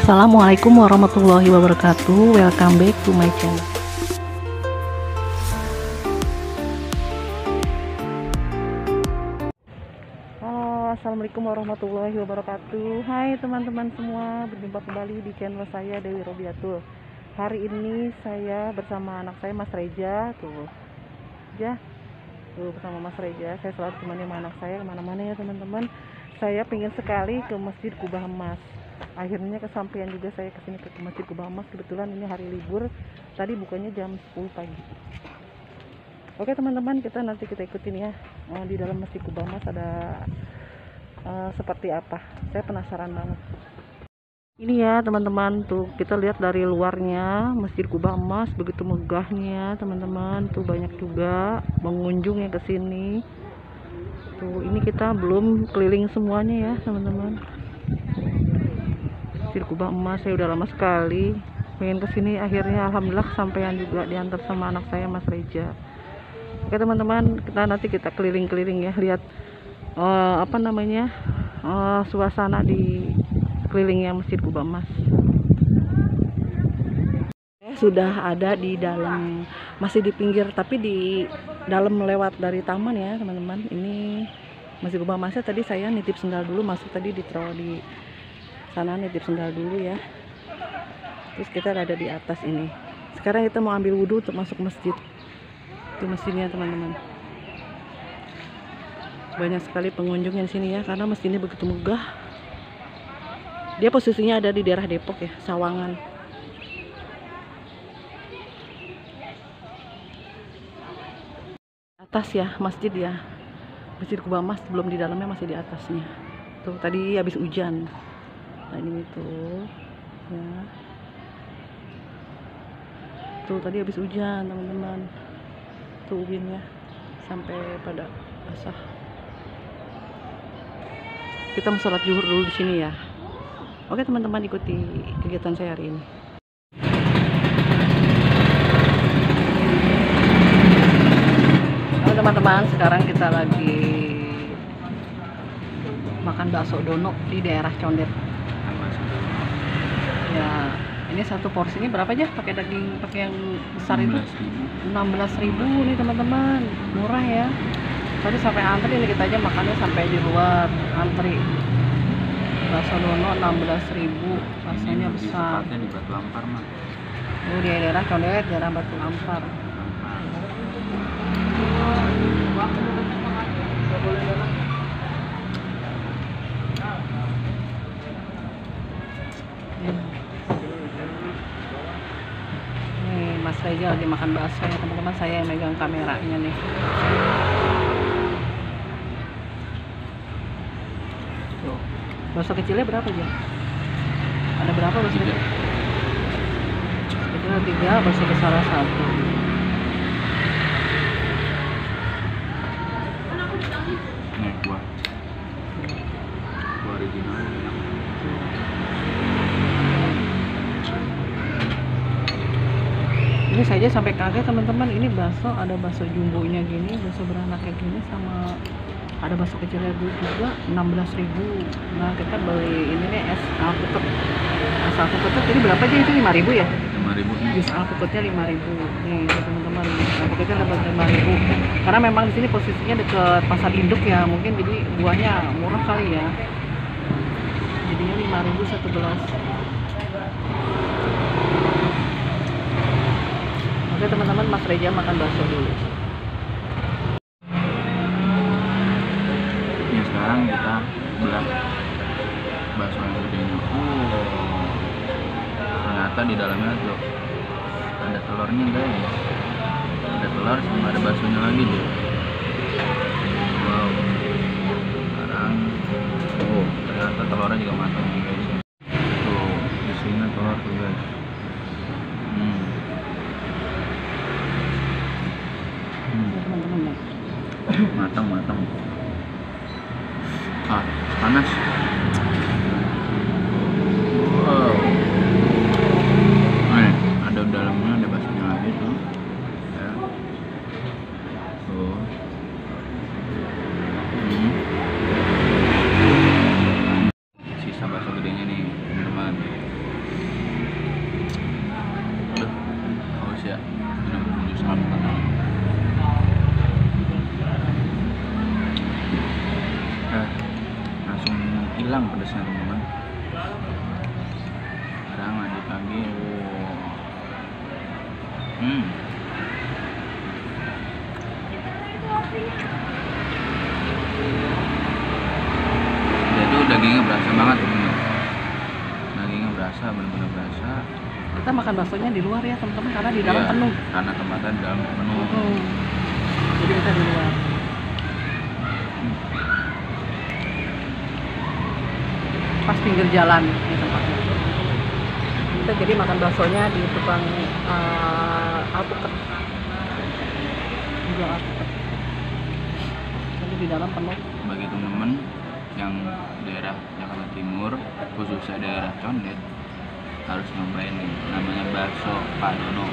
Assalamualaikum warahmatullahi wabarakatuh. Welcome back to my channel. Halo, assalamualaikum warahmatullahi wabarakatuh. Hai teman-teman semua, berjumpa kembali di channel saya Dewi Robiatul. Hari ini saya bersama anak saya Mas Reja, tuh bersama Mas Reja. Saya selalu temani sama anak saya kemana-mana ya teman-teman. Saya pengen sekali ke Masjid Kubah Emas. Akhirnya kesampaian juga saya kesini ke Masjid Kubah Emas. Kebetulan ini hari libur, tadi bukanya jam 10 pagi. Oke teman-teman, kita ikutin ya di dalam Masjid Kubah Emas ada seperti apa. Saya penasaran banget. Ini ya teman-teman, tuh kita lihat dari luarnya Masjid Kubah Emas begitu megahnya teman-teman. Tuh banyak juga pengunjung yang kesini. Tuh ini kita belum keliling semuanya ya teman-teman. Masjid Kubah Emas, saya udah lama sekali pengen kesini, akhirnya alhamdulillah kesampaian juga, diantar sama anak saya Mas Reja. Oke teman-teman, kita keliling-keliling ya, lihat suasana di kelilingnya Masjid Kubah Emas. Sudah ada di dalam, masih di pinggir tapi di dalam lewat dari taman ya teman-teman. Ini Masjid Kubah Emasnya tadi saya nitip sendal dulu, masuk tadi di sana nitip sendal dulu ya. Terus kita ada di atas ini. Sekarang kita mau ambil wudhu untuk masuk masjid. Itu masjidnya teman-teman. Banyak sekali pengunjung yang sini ya, karena masjidnya begitu megah. Dia posisinya ada di daerah Depok ya, Sawangan. Atas ya masjid ya. Masjid Kubah Emas belum di dalamnya, masih di atasnya. Tuh tadi habis hujan. Nah ini tuh ya, tuh tadi habis hujan teman-teman, tuh ubinnya sampai pada basah. Kita mau sholat zuhur dulu di sini ya. Oke teman-teman, ikuti kegiatan saya hari ini. Halo teman-teman, sekarang kita lagi makan bakso dono di daerah Condet. Ya, ini satu porsi ini berapa aja? Pakai daging, pakai yang besar itu 16.000 nih teman-teman, murah ya. Tadi sampai antri, ini kita aja makannya sampai di luar antri. Bakso dono 16.000, rasanya besar. Di Batu Ampar mah. Oh, di daerah Condet, daerah Batu Ampar. Mas Reja lagi makan bakso ya teman-teman, saya yang megang kameranya nih. Tuh, bakso kecilnya berapa aja? Ada berapa bakso kecil? Kecilnya 3, bakso besar 1. Nih kuah original. Ini saja sampai kaget teman-teman, ini bakso, ada bakso jumbonya gini, bakso beranak kayak gini, sama ada bakso kecilnya juga 16.000. Nah kita beli ini nih es alpukat. Es alpukat ini berapa aja itu? 5.000 ya? 5.000. Jus alpukatnya 5.000. Nih teman-teman, alpukatnya dapat 5.000. Karena memang di sini posisinya dekat pasar induk ya, mungkin jadi buahnya murah kali ya. Jadinya 5.000 satu gelas. Oke teman-teman, Mas Reja makan bakso dulu. Ya sekarang kita belah bakso yang gedenya. Ternyata di dalamnya tuh ada telurnya guys. Ada telur sama ada baksonya lagi deh. Wow. Sekarang, ternyata telurnya juga matang guys. Tuh isinya telur tuh guys. Matang. Panas. Wow. Nih, ada dalamnya, ada baksonya lagi tuh. Ya. Tuh. Sisa bakso gede Dia tuh dagingnya berasa banget teman-teman. Dagingnya berasa, benar-benar berasa. Kita makan baksonya di luar ya teman-teman karena di dalam Iya, penuh. karena tempatnya di dalam penuh. Jadi kita di luar. Pas pinggir jalan ini tempatnya. Kita jadi makan baksonya di tukang alpukat. Jual alpukat. Jadi di dalam penuh. Bagi teman-teman yang daerah Jakarta Timur, khususnya daerah Condet, harus nyobain nih, namanya bakso Pak Dono.